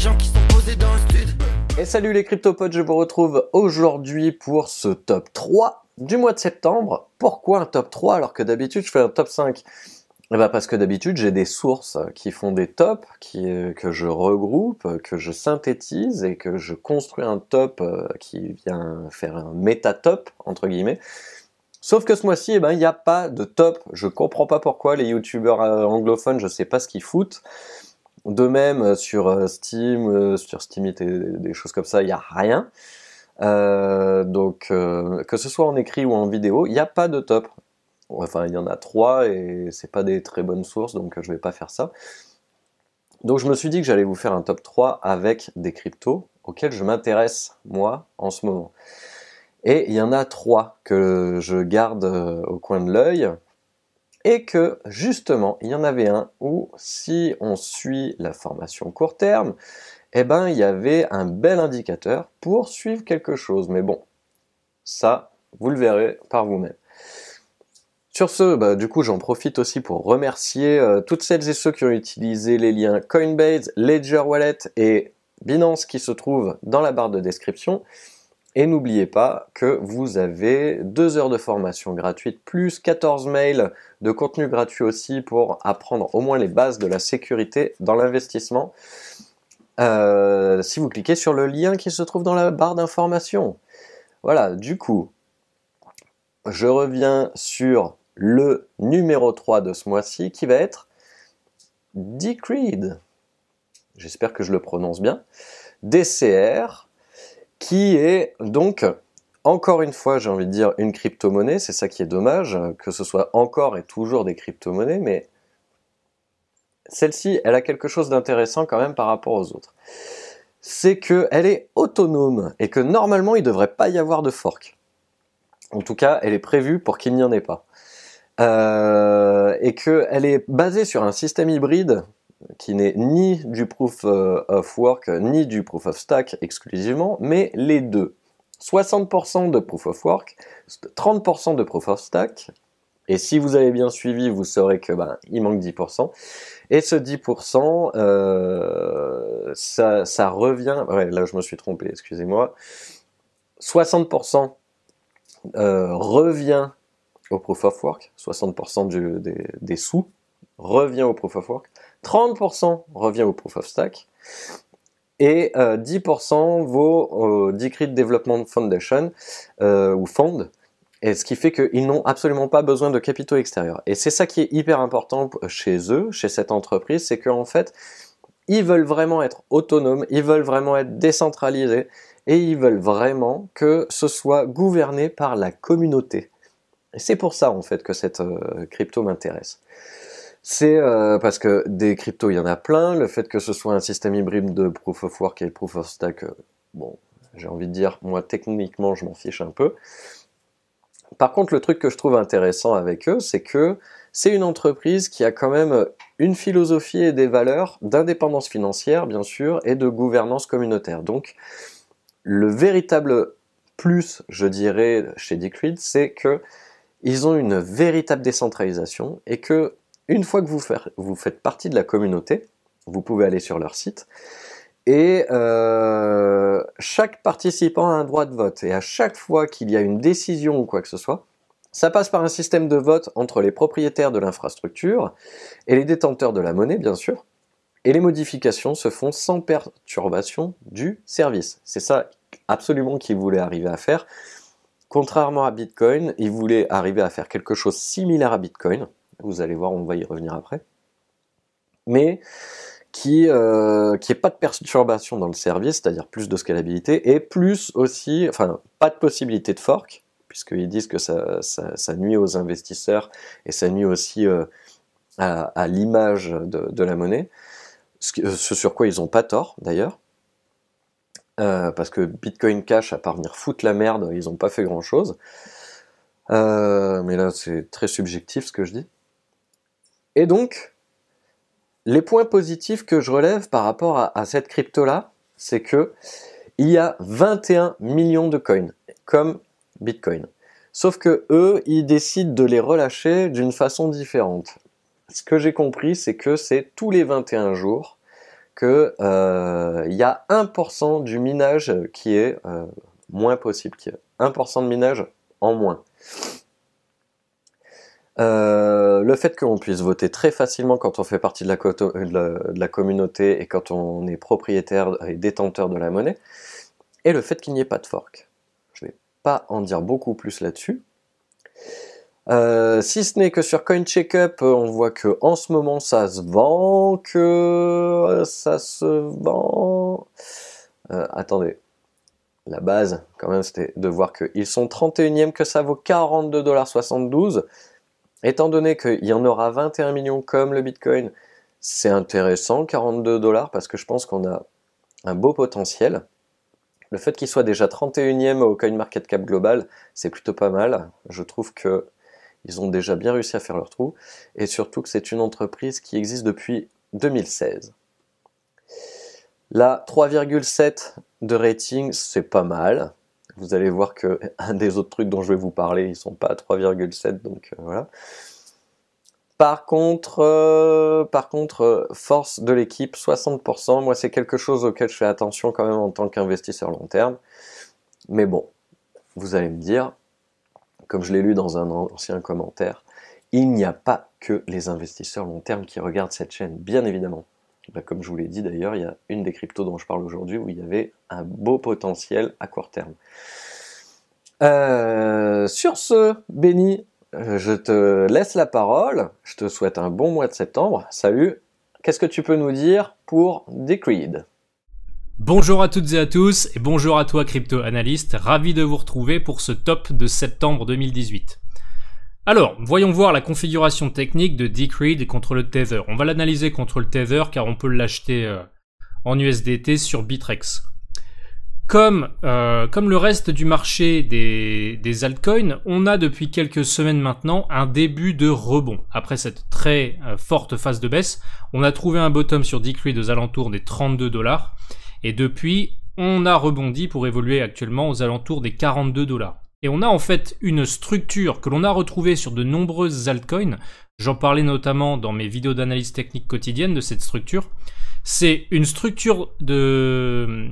gens qui sont posés dans le stud. Et salut les cryptopotes, je vous retrouve aujourd'hui pour ce top 3 du mois de septembre. Pourquoi un top 3 alors que d'habitude je fais un top 5? Eh ben parce que d'habitude j'ai des sources qui font des tops, que je regroupe, que je synthétise et que je construis un top qui vient faire un méta-top, entre guillemets. Sauf que ce mois-ci, eh ben, il n'y a pas de top. Je comprends pas pourquoi les youtubeurs anglophones, je sais pas ce qu'ils foutent. De même sur Steam, sur Steamit et des choses comme ça, il n'y a rien. Donc que ce soit en écrit ou en vidéo, il n'y a pas de top. Enfin, il y en a 3 et c'est pas des très bonnes sources, donc je vais pas faire ça. Donc je me suis dit que j'allais vous faire un top 3 avec des cryptos auxquels je m'intéresse, moi, en ce moment. Et il y en a 3 que je garde au coin de l'œil, et que, justement, il y en avait un où, si on suit la formation court terme, eh ben, il y avait un bel indicateur pour suivre quelque chose. Mais bon, ça, vous le verrez par vous-même. Sur ce, du coup, j'en profite aussi pour remercier toutes celles et ceux qui ont utilisé les liens Coinbase, Ledger Wallet et Binance qui se trouvent dans la barre de description. Et n'oubliez pas que vous avez 2 heures de formation gratuite, plus 14 mails de contenu gratuit aussi pour apprendre au moins les bases de la sécurité dans l'investissement. Si vous cliquez sur le lien qui se trouve dans la barre d'information. Voilà, du coup, je reviens sur le numéro 3 de ce mois-ci qui va être Decred. J'espère que je le prononce bien. DCR, qui est donc, encore une fois, j'ai envie de dire, une crypto-monnaie. C'est ça qui est dommage, que ce soit encore et toujours des crypto-monnaies, mais celle-ci, elle a quelque chose d'intéressant quand même par rapport aux autres. C'est qu'elle est autonome et que normalement, il ne devrait pas y avoir de fork. En tout cas, elle est prévue pour qu'il n'y en ait pas. Et qu'elle est basée sur un système hybride qui n'est ni du proof of work ni du proof of stack exclusivement, mais les deux. 60% de proof of work, 30% de proof of stack, et si vous avez bien suivi, vous saurez que il manque 10%, et ce 10%, ça revient, ouais, là je me suis trompé, excusez-moi, 60% revient au proof of work, 60% des sous revient au proof of work, 30% revient au proof of stack, et 10% vaut au Decred Development Foundation, ou Fund, et ce qui fait qu'ils n'ont absolument pas besoin de capitaux extérieurs. Et c'est ça qui est hyper important chez eux, chez cette entreprise, c'est qu'en fait, ils veulent vraiment être autonomes, ils veulent vraiment être décentralisés, et ils veulent vraiment que ce soit gouverné par la communauté. Et c'est pour ça en fait que cette crypto m'intéresse. C'est parce que des cryptos, il y en a plein. Le fait que ce soit un système hybride de proof of work et proof of stack, bon, j'ai envie de dire, moi techniquement, je m'en fiche un peu. Par contre, le truc que je trouve intéressant avec eux, c'est que c'est une entreprise qui a quand même une philosophie et des valeurs d'indépendance financière, bien sûr, et de gouvernance communautaire. Donc, le véritable plus, je dirais, chez Decred, c'est que ils ont une véritable décentralisation et que une fois que vous faites partie de la communauté, vous pouvez aller sur leur site et chaque participant a un droit de vote et à chaque fois qu'il y a une décision ou quoi que ce soit, ça passe par un système de vote entre les propriétaires de l'infrastructure et les détenteurs de la monnaie bien sûr, et les modifications se font sans perturbation du service. C'est ça absolument qu'ils voulaient arriver à faire. Contrairement à Bitcoin, ils voulaient arriver à faire quelque chose similaire à Bitcoin. Vous allez voir, on va y revenir après. Mais qui ait pas de perturbation dans le service, c'est-à-dire plus de scalabilité, et plus aussi, enfin, pas de possibilité de fork, puisqu'ils disent que ça nuit aux investisseurs, et ça nuit aussi à l'image de la monnaie, ce sur quoi ils n'ont pas tort, d'ailleurs. Parce que Bitcoin Cash, à part venir foutre la merde, ils n'ont pas fait grand-chose. Mais là, c'est très subjectif ce que je dis. Et donc, les points positifs que je relève par rapport à cette crypto-là, c'est que il y a 21 millions de coins, comme Bitcoin. Sauf que eux, ils décident de les relâcher d'une façon différente. Ce que j'ai compris, c'est que c'est tous les 21 jours, que il y a 1% du minage qui est moins possible, qui est 1% de minage en moins. Le fait qu'on puisse voter très facilement quand on fait partie de la communauté et quand on est propriétaire et détenteur de la monnaie, et le fait qu'il n'y ait pas de fork. Je ne vais pas en dire beaucoup plus là-dessus. Si ce n'est que sur CoinCheckup, on voit que en ce moment ça se vend, attendez, la base quand même c'était de voir qu'ils sont 31e, que ça vaut 42,72 $. Étant donné qu'il y en aura 21 millions comme le Bitcoin, c'est intéressant, 42 $, parce que je pense qu'on a un beau potentiel. Le fait qu'il soit déjà 31e au CoinMarketCap global, c'est plutôt pas mal. Je trouve que ils ont déjà bien réussi à faire leur trou, et surtout que c'est une entreprise qui existe depuis 2016. Là, 3,7 de rating, c'est pas mal. Vous allez voir que un des autres trucs dont je vais vous parler, ils sont pas à 3,7, donc voilà. Par contre, force de l'équipe, 60%. Moi, c'est quelque chose auquel je fais attention quand même en tant qu'investisseur long terme. Mais bon, vous allez me dire, comme je l'ai lu dans un ancien commentaire, il n'y a pas que les investisseurs long terme qui regardent cette chaîne, bien évidemment. Comme je vous l'ai dit d'ailleurs, il y a une des cryptos dont je parle aujourd'hui où il y avait un beau potentiel à court terme. Sur ce, Benny, je te laisse la parole. Je te souhaite un bon mois de septembre. Salut. Qu'est-ce que tu peux nous dire pour Decreed ? Bonjour à toutes et à tous, et bonjour à toi crypto analyste, ravi de vous retrouver pour ce top de septembre 2018. Alors, voyons voir la configuration technique de Decreed contre le Tether. On va l'analyser contre le Tether car on peut l'acheter en USDT sur Bittrex. Comme le reste du marché des altcoins, on a depuis quelques semaines maintenant un début de rebond. Après cette très forte phase de baisse, on a trouvé un bottom sur Decreed aux alentours des 32 $. Et depuis, on a rebondi pour évoluer actuellement aux alentours des 42 $. Et on a en fait une structure que l'on a retrouvée sur de nombreuses altcoins. J'en parlais notamment dans mes vidéos d'analyse technique quotidienne de cette structure. C'est une structure de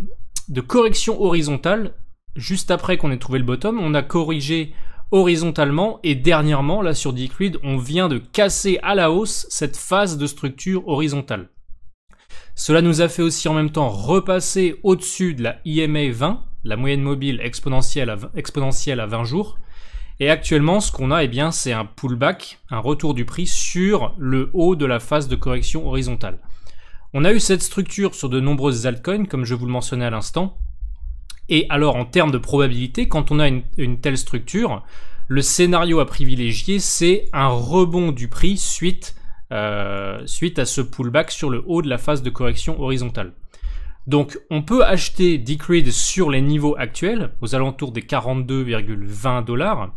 correction horizontale. Juste après qu'on ait trouvé le bottom, on a corrigé horizontalement et dernièrement, là sur Decreed, on vient de casser à la hausse cette phase de structure horizontale. Cela nous a fait aussi en même temps repasser au-dessus de la EMA 20, la moyenne mobile exponentielle à 20 jours. Et actuellement, ce qu'on a, c'est un pullback, un retour du prix sur le haut de la phase de correction horizontale. On a eu cette structure sur de nombreuses altcoins, comme je vous le mentionnais à l'instant. Et alors, en termes de probabilité, quand on a une telle structure, le scénario à privilégier, c'est un rebond du prix suite à ce pullback sur le haut de la phase de correction horizontale. Donc on peut acheter Decreed sur les niveaux actuels, aux alentours des 42,20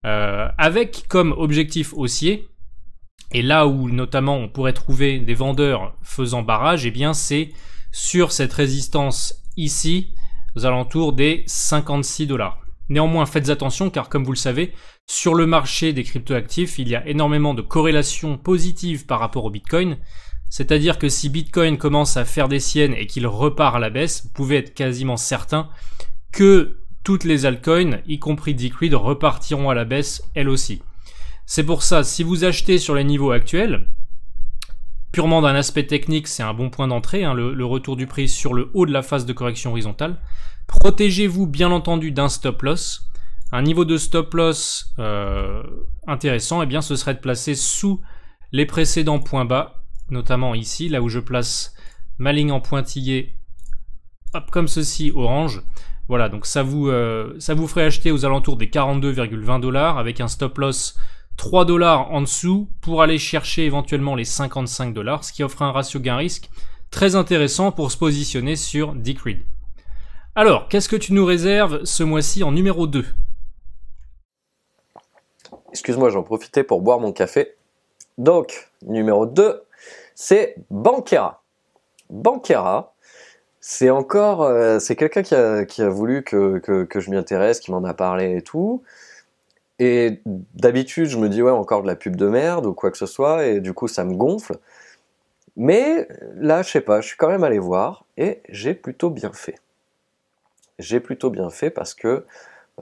$, avec comme objectif haussier, et là où notamment on pourrait trouver des vendeurs faisant barrage, c'est sur cette résistance ici, aux alentours des 56 $. Néanmoins, faites attention car comme vous le savez, sur le marché des cryptoactifs, il y a énormément de corrélations positives par rapport au Bitcoin. C'est-à-dire que si Bitcoin commence à faire des siennes et qu'il repart à la baisse, vous pouvez être quasiment certain que toutes les altcoins, y compris Decreed, repartiront à la baisse elles aussi. C'est pour ça, si vous achetez sur les niveaux actuels, purement d'un aspect technique, c'est un bon point d'entrée, le retour du prix sur le haut de la phase de correction horizontale. Protégez-vous bien entendu d'un stop loss. Un niveau de stop loss intéressant, ce serait de placer sous les précédents points bas, notamment ici, là où je place ma ligne en pointillé, hop, comme ceci, orange. Voilà, donc ça vous ferait acheter aux alentours des 42,20 $ avec un stop loss 3 $ en dessous pour aller chercher éventuellement les 55 $, ce qui offre un ratio gain-risque très intéressant pour se positionner sur Decreed. Alors, qu'est-ce que tu nous réserves ce mois-ci en numéro 2 ? Excuse-moi, j'en profitais pour boire mon café. Donc, numéro 2, c'est Bankera. Bankera, c'est encore, c'est quelqu'un qui a voulu que je m'y intéresse, qui m'en a parlé et tout. Et d'habitude, je me dis, ouais, encore de la pub de merde ou quoi que ce soit, et du coup, ça me gonfle. Mais là, je sais pas, je suis quand même allé voir et j'ai plutôt bien fait. J'ai plutôt bien fait parce que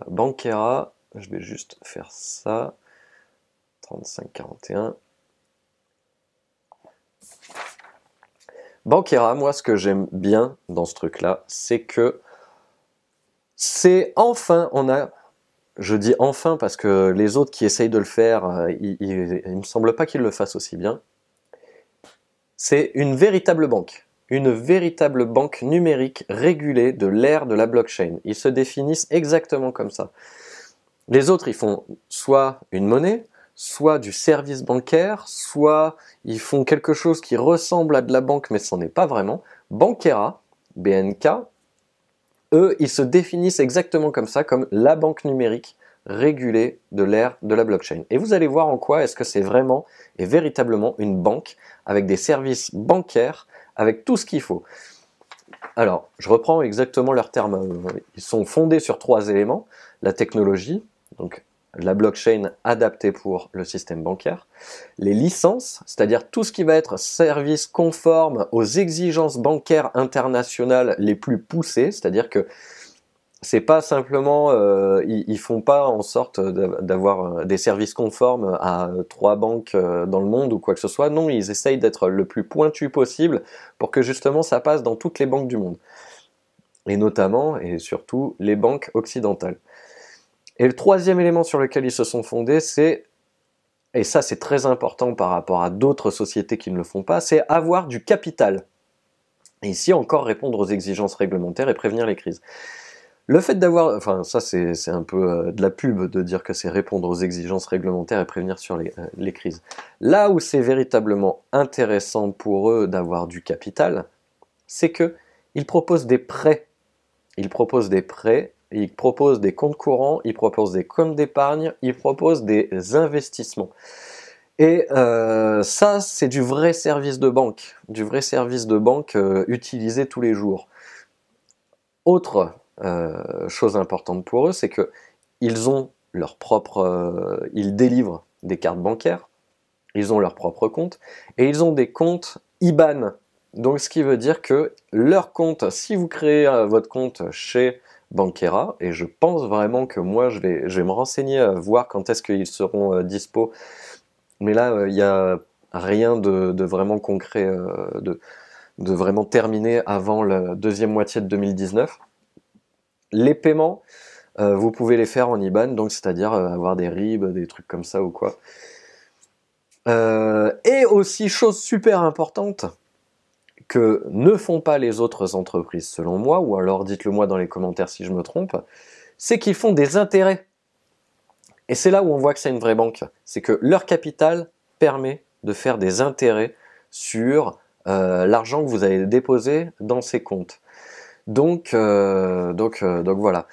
Banquera, je vais juste faire ça, 35-41. Banquera, moi, ce que j'aime bien dans ce truc-là, c'est que c'est enfin, je dis enfin parce que les autres qui essayent de le faire, il me semble pas qu'ils le fassent aussi bien. C'est une véritable banque numérique régulée de l'ère de la blockchain. Ils se définissent exactement comme ça. Les autres, ils font soit une monnaie, soit du service bancaire, soit ils font quelque chose qui ressemble à de la banque, mais ce n'en est pas vraiment. Banquera, BNK, eux, ils se définissent exactement comme ça, comme la banque numérique régulée de l'ère de la blockchain. Et vous allez voir en quoi est-ce que c'est vraiment et véritablement une banque avec des services bancaires, avec tout ce qu'il faut. Alors, je reprends exactement leurs termes. Ils sont fondés sur 3 éléments. La technologie, donc la blockchain adaptée pour le système bancaire, les licences, c'est-à-dire tout ce qui va être service conforme aux exigences bancaires internationales les plus poussées, c'est-à-dire que c'est pas simplement, ils font pas en sorte d'avoir des services conformes à 3 banques dans le monde ou quoi que ce soit. Non, ils essayent d'être le plus pointu possible pour que justement ça passe dans toutes les banques du monde. Et notamment, et surtout, les banques occidentales. Et le 3e élément sur lequel ils se sont fondés, c'est, et ça c'est très important par rapport à d'autres sociétés qui ne le font pas, c'est avoir du capital. Et ici encore répondre aux exigences réglementaires et prévenir les crises. Le fait d'avoir, enfin ça c'est un peu de la pub de dire que c'est répondre aux exigences réglementaires et prévenir sur les crises. Là où c'est véritablement intéressant pour eux d'avoir du capital, c'est que ils proposent des prêts. Ils proposent des prêts, ils proposent des comptes courants, ils proposent des comptes d'épargne, ils proposent des investissements. Et ça c'est du vrai service de banque utilisé tous les jours. Autre chose importante pour eux, c'est que ils ont leur propre, ils délivrent des cartes bancaires, ils ont leur propre compte et ils ont des comptes IBAN. Donc ce qui veut dire que leur compte, si vous créez votre compte chez Banquera, et je pense vraiment que moi je vais me renseigner à voir quand est-ce qu'ils seront dispo, mais là il n'y a rien de vraiment concret, de vraiment terminé avant la 2e moitié de 2019. Les paiements, vous pouvez les faire en IBAN, donc c'est-à-dire avoir des RIB, des trucs comme ça ou quoi. Et aussi, chose super importante, que ne font pas les autres entreprises selon moi, ou alors dites-le moi dans les commentaires si je me trompe, c'est qu'ils font des intérêts. Et c'est là où on voit que c'est une vraie banque. C'est que leur capital permet de faire des intérêts sur l'argent que vous avez déposé dans ces comptes. Donc voilà.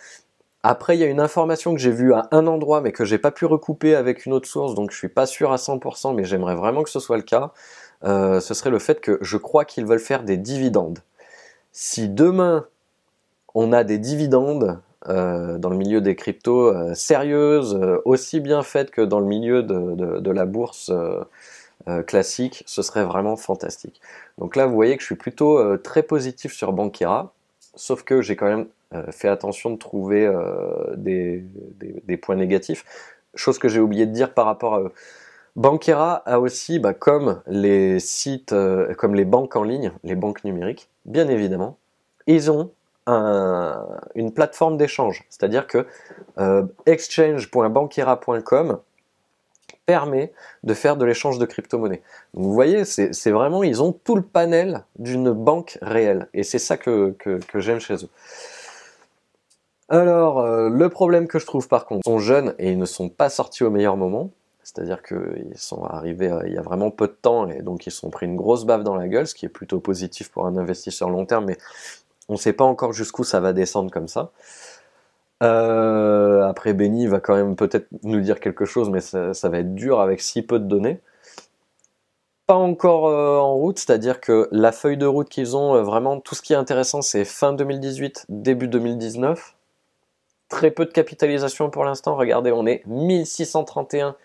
Après, il y a une information que j'ai vue à un endroit, mais que j'ai pas pu recouper avec une autre source, donc je suis pas sûr à 100%, mais j'aimerais vraiment que ce soit le cas. Ce serait le fait que je crois qu'ils veulent faire des dividendes. Si demain, on a des dividendes dans le milieu des cryptos sérieuses, aussi bien faites que dans le milieu de la bourse classique, ce serait vraiment fantastique. Donc là, vous voyez que je suis plutôt très positif sur Banquera, sauf que j'ai quand même fait attention de trouver des points négatifs. Chose que j'ai oublié de dire par rapport à eux. Banquera a aussi, comme les sites, comme les banques en ligne, les banques numériques, bien évidemment, ils ont une plateforme d'échange. C'est-à-dire que exchange.banquera.com permet de faire de l'échange de crypto-monnaies. Donc vous voyez, c'est vraiment, ils ont tout le panel d'une banque réelle. Et c'est ça que j'aime chez eux. Alors, le problème que je trouve par contre, ils sont jeunes et ils ne sont pas sortis au meilleur moment. C'est-à-dire qu'ils sont arrivés il y a vraiment peu de temps et donc ils se sont pris une grosse baffe dans la gueule, ce qui est plutôt positif pour un investisseur long terme, mais on ne sait pas encore jusqu'où ça va descendre comme ça. Après, Benny va quand même peut-être nous dire quelque chose, mais ça va être dur avec si peu de données. Pas encore en route, c'est-à-dire que la feuille de route qu'ils ont, vraiment tout ce qui est intéressant, c'est fin 2018, début 2019. Très peu de capitalisation pour l'instant, regardez, on est 1631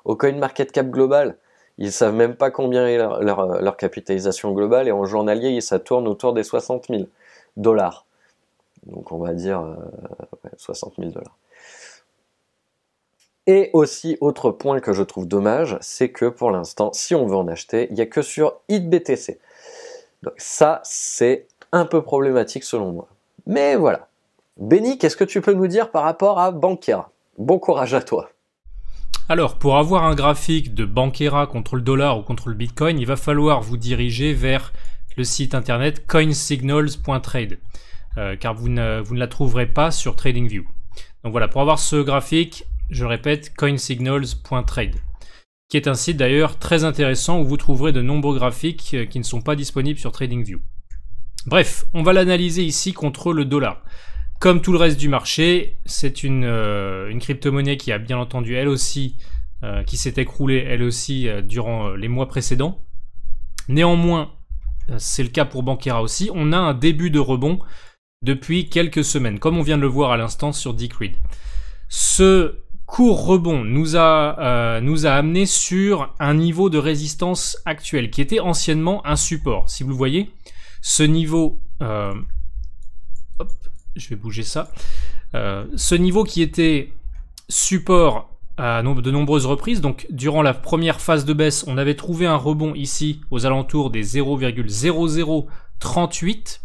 au CoinMarketCap global. Ils savent même pas combien est leur capitalisation globale, et en journalier, ça tourne autour des 60 000 $. Donc on va dire 60 000 $. Et aussi, autre point que je trouve dommage, c'est que pour l'instant, si on veut en acheter, il n'y a que sur HitBTC. Donc ça, c'est un peu problématique selon moi. Mais voilà. Benny, qu'est-ce que tu peux nous dire par rapport à Bankera? Bon courage à toi. Alors, pour avoir un graphique de Bankera contre le dollar ou contre le Bitcoin, il va falloir vous diriger vers le site internet coinsignals.trade, car vous ne la trouverez pas sur TradingView. Donc voilà, pour avoir ce graphique, je répète, coinsignals.trade, qui est un site d'ailleurs très intéressant où vous trouverez de nombreux graphiques qui ne sont pas disponibles sur TradingView. Bref, on va l'analyser ici contre le dollar. Comme tout le reste du marché, c'est une crypto-monnaie qui a bien entendu elle aussi, qui s'est écroulée elle aussi durant les mois précédents. Néanmoins, c'est le cas pour Bankera aussi, on a un début de rebond depuis quelques semaines, comme on vient de le voir à l'instant sur Decred. Ce court rebond nous a amené sur un niveau de résistance actuel qui était anciennement un support. Si vous le voyez, ce niveau, hop, je vais bouger ça. Ce niveau qui était support à de nombreuses reprises, donc durant la première phase de baisse, on avait trouvé un rebond ici aux alentours des 0,0038.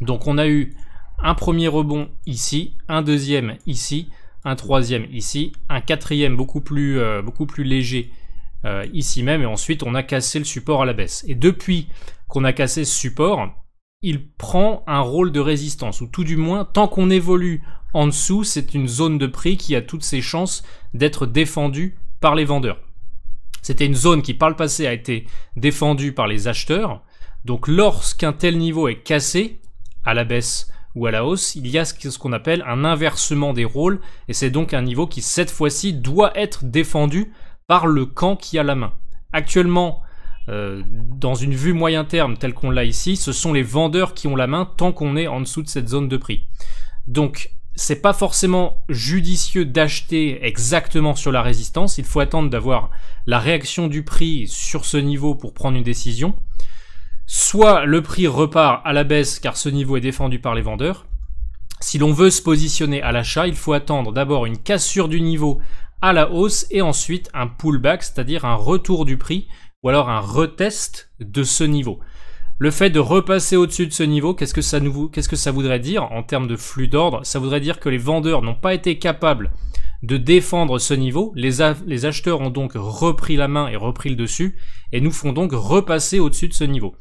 Donc on a eu un premier rebond ici, un deuxième ici, un troisième ici, un quatrième beaucoup plus léger ici même, et ensuite on a cassé le support à la baisse. Et depuis qu'on a cassé ce support, il prend un rôle de résistance, ou tout du moins, tant qu'on évolue en dessous, c'est une zone de prix qui a toutes ses chances d'être défendue par les vendeurs. C'était une zone qui par le passé a été défendue par les acheteurs, donc lorsqu'un tel niveau est cassé, à la baisse ou à la hausse, il y a ce qu'on appelle un inversement des rôles, et c'est donc un niveau qui cette fois-ci doit être défendu par le camp qui a la main. Actuellement, dans une vue moyen terme telle qu'on l'a ici, ce sont les vendeurs qui ont la main tant qu'on est en dessous de cette zone de prix. Donc c'est pas forcément judicieux d'acheter exactement sur la résistance, il faut attendre d'avoir la réaction du prix sur ce niveau pour prendre une décision. Soit le prix repart à la baisse car ce niveau est défendu par les vendeurs. Si l'on veut se positionner à l'achat, il faut attendre d'abord une cassure du niveau à la hausse et ensuite un pullback, c'est-à-dire un retour du prix ou alors un retest de ce niveau. Le fait de repasser au-dessus de ce niveau, qu'est-ce que ça voudrait dire en termes de flux d'ordre? Ça voudrait dire que les vendeurs n'ont pas été capables de défendre ce niveau, les acheteurs ont donc repris la main et repris le dessus, et nous font donc repasser au-dessus de ce niveau.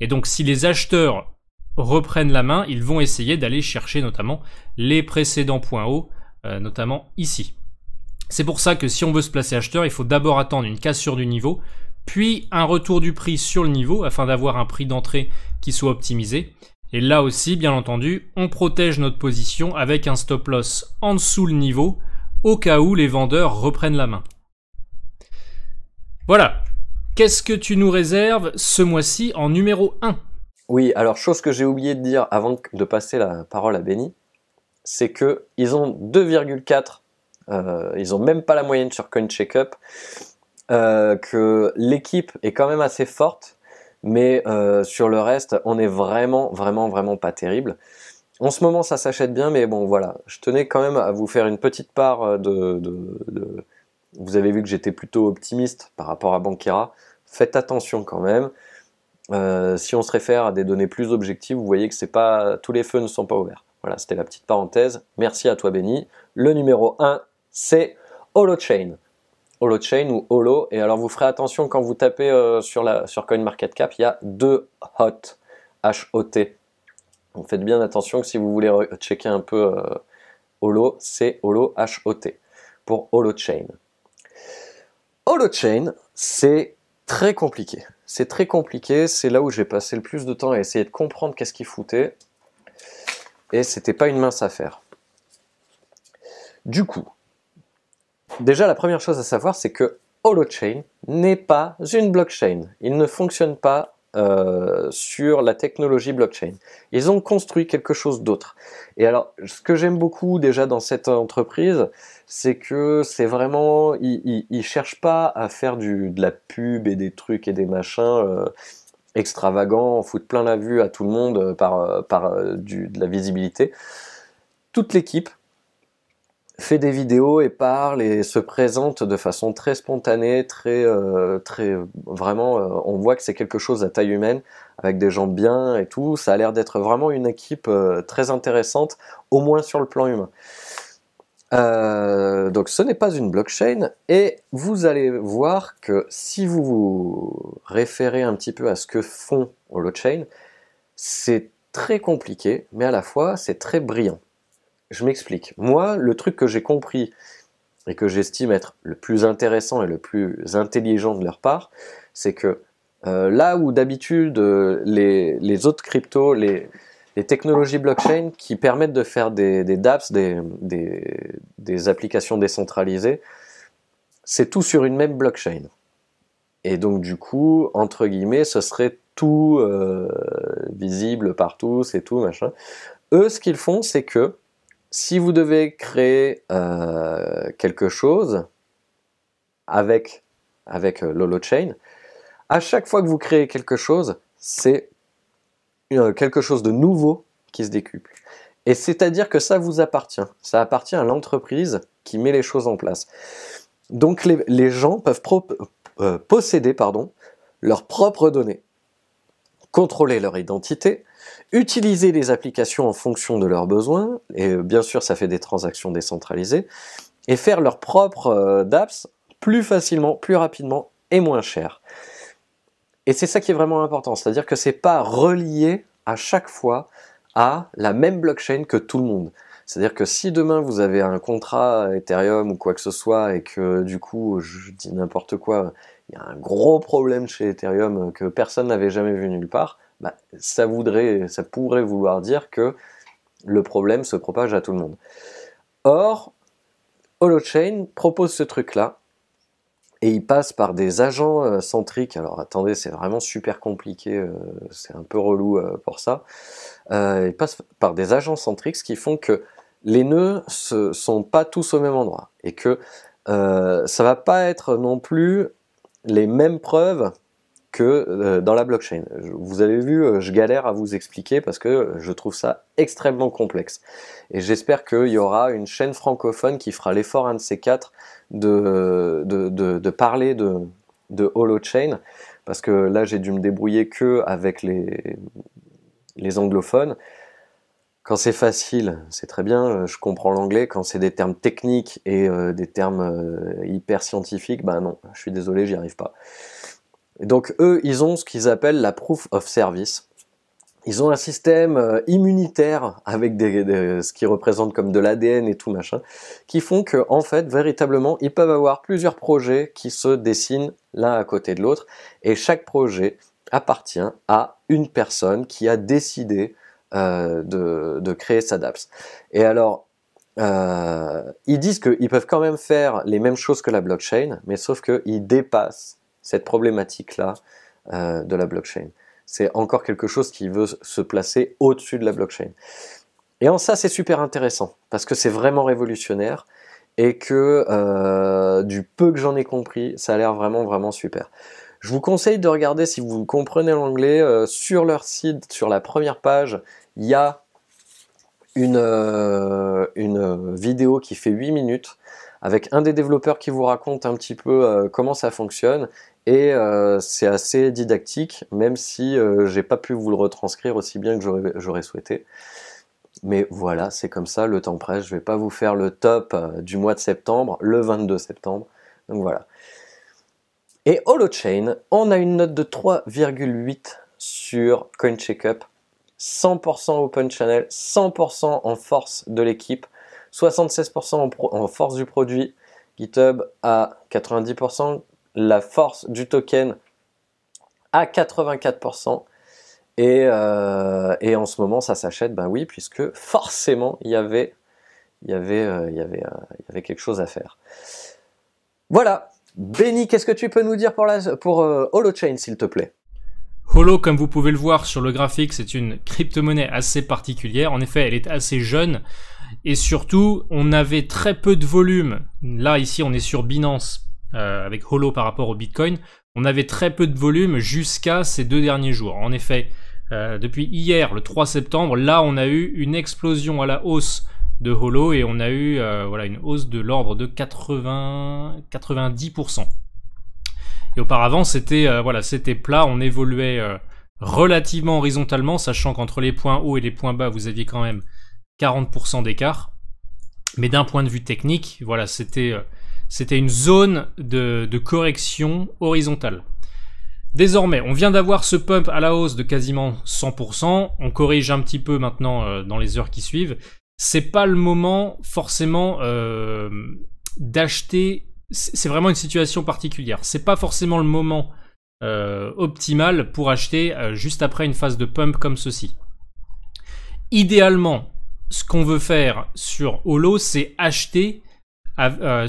Et donc si les acheteurs reprennent la main, ils vont essayer d'aller chercher notamment les précédents points hauts, notamment ici. C'est pour ça que si on veut se placer acheteur, il faut d'abord attendre une cassure du niveau, puis un retour du prix sur le niveau, afin d'avoir un prix d'entrée qui soit optimisé. Et là aussi, bien entendu, on protège notre position avec un stop loss en dessous le niveau, au cas où les vendeurs reprennent la main. Voilà. Qu'est-ce que tu nous réserves ce mois-ci en numéro 1? Oui, alors chose que j'ai oublié de dire avant de passer la parole à Benny, c'est que ils ont 2,4, ils ont même pas la moyenne sur CoinCheckup, que l'équipe est quand même assez forte, mais sur le reste, on est vraiment pas terrible. En ce moment, ça s'achète bien, mais bon, voilà. Je tenais quand même à vous faire une petite part Vous avez vu que j'étais plutôt optimiste par rapport à Bankera. Faites attention quand même. Si on se réfère à des données plus objectives, vous voyez que c'est pas, tous les feux ne sont pas ouverts. Voilà, c'était la petite parenthèse. Merci à toi, Benny. Le numéro 1, c'est Holochain. Holochain ou Holo. Et alors, vous ferez attention quand vous tapez sur CoinMarketCap, il y a 2 HOT. H-O-T. Donc faites bien attention que si vous voulez checker un peu Holo, c'est Holo, H-O-T, pour Holochain. Holochain, c'est très compliqué. C'est très compliqué, c'est là où j'ai passé le plus de temps à essayer de comprendre qu'est-ce qu'il foutait. Et c'était pas une mince affaire. Du coup, déjà la première chose à savoir, c'est que Holochain n'est pas une blockchain. Il ne fonctionne pas sur la technologie blockchain. Ils ont construit quelque chose d'autre. Et alors, ce que j'aime beaucoup déjà dans cette entreprise, c'est que c'est vraiment, ils cherchent pas à faire de la pub et des trucs et des machins extravagants, foutre plein la vue à tout le monde de la visibilité. Toute l'équipe fait des vidéos et parle et se présente de façon très spontanée, très vraiment, on voit que c'est quelque chose à taille humaine, avec des gens bien et tout. Ça a l'air d'être vraiment une équipe très intéressante, au moins sur le plan humain. Donc ce n'est pas une blockchain, et vous allez voir que si vous vous référez un petit peu à ce que font Holochain, c'est très compliqué, mais à la fois c'est très brillant. Je m'explique. Moi, le truc que j'ai compris et que j'estime être le plus intéressant et le plus intelligent de leur part, c'est que là où d'habitude les autres cryptos, les technologies blockchain qui permettent de faire des dApps, des applications décentralisées, c'est tout sur une même blockchain. Et donc du coup, entre guillemets, ce serait tout visible partout, c'est tout, machin. Eux, ce qu'ils font, c'est que si vous devez créer quelque chose avec l'Holochain, à chaque fois que vous créez quelque chose, c'est quelque chose de nouveau qui se décuple. Et c'est-à-dire que ça vous appartient. Ça appartient à l'entreprise qui met les choses en place. Donc les gens peuvent posséder leurs propres données, contrôler leur identité, utiliser les applications en fonction de leurs besoins, et bien sûr ça fait des transactions décentralisées, et faire leurs propres dApps plus facilement, plus rapidement et moins cher. Et c'est ça qui est vraiment important, c'est-à-dire que c'est pas relié à chaque fois à la même blockchain que tout le monde. C'est-à-dire que si demain vous avez un contrat Ethereum ou quoi que ce soit, et que du coup, je dis n'importe quoi, il y a un gros problème chez Ethereum que personne n'avait jamais vu nulle part, bah, ça pourrait vouloir dire que le problème se propage à tout le monde. Or, Holochain propose ce truc-là, et il passe par des agents centriques. Alors attendez, c'est vraiment super compliqué, c'est un peu relou pour ça. Il passe par des agents centriques, ce qui font que les nœuds ne sont pas tous au même endroit, et que ça va pas être non plus les mêmes preuves que dans la blockchain. Vous avez vu, je galère à vous expliquer parce que je trouve ça extrêmement complexe. Et j'espère qu'il y aura une chaîne francophone qui fera l'effort, un de ces quatre, de parler de Holochain, parce que là j'ai dû me débrouiller que avec les anglophones. Quand c'est facile, c'est très bien, je comprends l'anglais. Quand c'est des termes techniques et des termes hyper scientifiques, bah non, je suis désolé, j'y arrive pas. Et donc eux, ils ont ce qu'ils appellent la proof of service. Ils ont un système immunitaire avec ce qui représente comme de l'ADN et tout machin, qui font que en fait, véritablement, ils peuvent avoir plusieurs projets qui se dessinent l'un à côté de l'autre, et chaque projet appartient à une personne qui a décidé de créer sa dApps. Et alors, ils disent qu'ils peuvent quand même faire les mêmes choses que la blockchain, mais sauf qu'ils dépassent cette problématique-là de la blockchain. C'est encore quelque chose qui veut se placer au-dessus de la blockchain. Et en ça, c'est super intéressant, parce que c'est vraiment révolutionnaire, et que du peu que j'en ai compris, ça a l'air vraiment, vraiment super. Je vous conseille de regarder, si vous comprenez l'anglais, sur leur site, sur la première page, il y a une vidéo qui fait 8 minutes, avec un des développeurs qui vous raconte un petit peu comment ça fonctionne, et c'est assez didactique, même si j'ai pas pu vous le retranscrire aussi bien que j'aurais souhaité. Mais voilà, c'est comme ça, le temps presse, je vais pas vous faire le top du mois de septembre, le 22 septembre, donc voilà. Et Holochain, on a une note de 3,8 sur CoinCheckup, 100% open channel, 100% en force de l'équipe, 76% en force du produit, GitHub à 90%, la force du token à 84%, et en ce moment ça s'achète, ben oui, puisque forcément il y avait quelque chose à faire. Voilà. Benny, qu'est-ce que tu peux nous dire pour Holochain, s'il te plaît? Holo, comme vous pouvez le voir sur le graphique, c'est une crypto-monnaie assez particulière. En effet, elle est assez jeune. Et surtout, on avait très peu de volume. Là, ici, on est sur Binance avec Holo par rapport au Bitcoin. On avait très peu de volume jusqu'à ces 2 derniers jours. En effet, depuis hier, le 3 septembre, là, on a eu une explosion à la hausse de Holo et on a eu voilà, une hausse de l'ordre de 90%. Et auparavant, c'était voilà, c'était plat, on évoluait relativement horizontalement, sachant qu'entre les points hauts et les points bas, vous aviez quand même 40% d'écart. Mais d'un point de vue technique, voilà, c'était une zone de correction horizontale. Désormais, on vient d'avoir ce pump à la hausse de quasiment 100%. On corrige un petit peu maintenant dans les heures qui suivent. C'est pas le moment forcément d'acheter. C'est vraiment une situation particulière. C'est pas forcément le moment optimal pour acheter juste après une phase de pump comme ceci. Idéalement, ce qu'on veut faire sur Holo, c'est acheter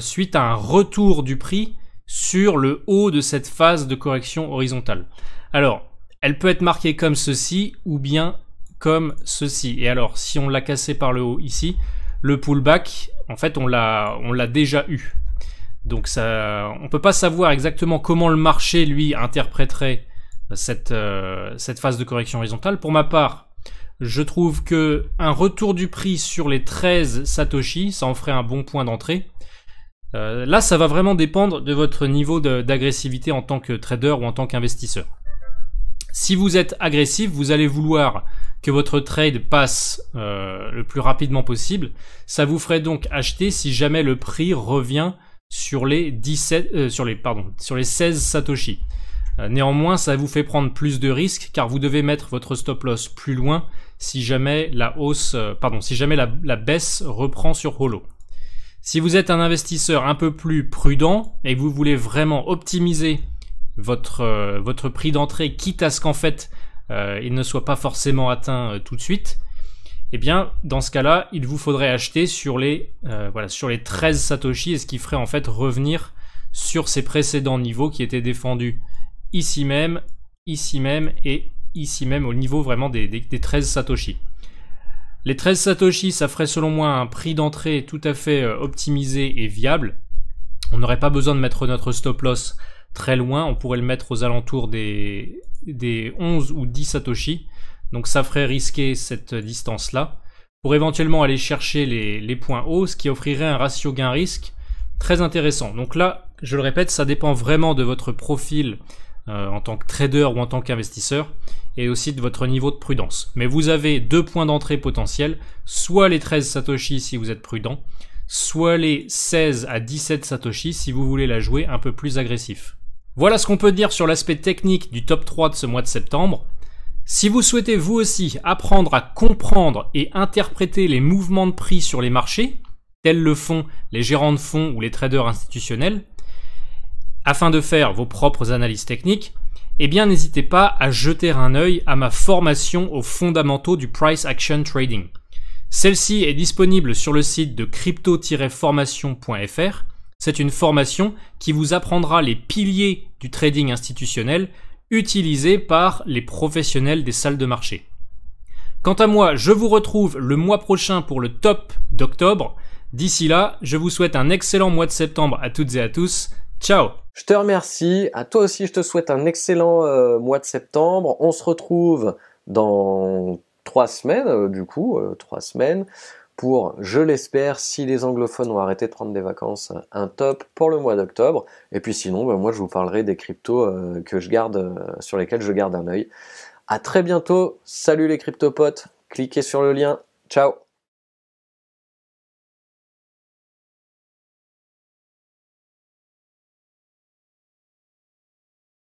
suite à un retour du prix sur le haut de cette phase de correction horizontale. Alors, elle peut être marquée comme ceci ou bien comme ceci. Et alors, si on l'a cassé par le haut ici, le pullback, en fait, on l'a déjà eu. Donc ça, on peut pas savoir exactement comment le marché, lui, interpréterait cette phase de correction horizontale. Pour ma part, je trouve que un retour du prix sur les 13 Satoshi, ça en ferait un bon point d'entrée. Là, ça va vraiment dépendre de votre niveau d'agressivité en tant que trader ou en tant qu'investisseur. Si vous êtes agressif, vous allez vouloir que votre trade passe le plus rapidement possible. Ça vous ferait donc acheter si jamais le prix revient sur les 16 Satoshi. Néanmoins, ça vous fait prendre plus de risques car vous devez mettre votre stop loss plus loin si jamais la baisse reprend sur Holo. Si vous êtes un investisseur un peu plus prudent et que vous voulez vraiment optimiser votre prix d'entrée, quitte à ce qu'en fait il ne soit pas forcément atteint tout de suite, eh bien dans ce cas-là, il vous faudrait acheter sur les 13 Satoshi, et ce qui ferait en fait revenir sur ces précédents niveaux qui étaient défendus ici même et ici même au niveau vraiment des 13 Satoshi. Les 13 Satoshi, ça ferait selon moi un prix d'entrée tout à fait optimisé et viable. On n'aurait pas besoin de mettre notre stop loss très loin, on pourrait le mettre aux alentours des 11 ou 10 Satoshi. Donc ça ferait risquer cette distance-là pour éventuellement aller chercher les points hauts, ce qui offrirait un ratio gain-risque très intéressant. Donc là, je le répète, ça dépend vraiment de votre profil en tant que trader ou en tant qu'investisseur, et aussi de votre niveau de prudence. Mais vous avez 2 points d'entrée potentiels, soit les 13 Satoshi si vous êtes prudent, soit les 16 à 17 Satoshi si vous voulez la jouer un peu plus agressif. Voilà ce qu'on peut dire sur l'aspect technique du top 3 de ce mois de septembre. Si vous souhaitez vous aussi apprendre à comprendre et interpréter les mouvements de prix sur les marchés, tels le font les gérants de fonds ou les traders institutionnels, afin de faire vos propres analyses techniques, eh bien n'hésitez pas à jeter un œil à ma formation aux fondamentaux du Price Action Trading. Celle-ci est disponible sur le site de crypto-formation.fr. C'est une formation qui vous apprendra les piliers du trading institutionnel utilisés par les professionnels des salles de marché. Quant à moi, je vous retrouve le mois prochain pour le top d'octobre. D'ici là, je vous souhaite un excellent mois de septembre à toutes et à tous. Ciao! Je te remercie. À toi aussi, je te souhaite un excellent mois de septembre. On se retrouve dans 3 semaines, 3 semaines, pour, je l'espère, si les anglophones ont arrêté de prendre des vacances, un top pour le mois d'octobre. Et puis sinon, moi, je vous parlerai des cryptos que je garde, sur lesquels je garde un œil. À très bientôt. Salut les cryptopotes. Cliquez sur le lien. Ciao!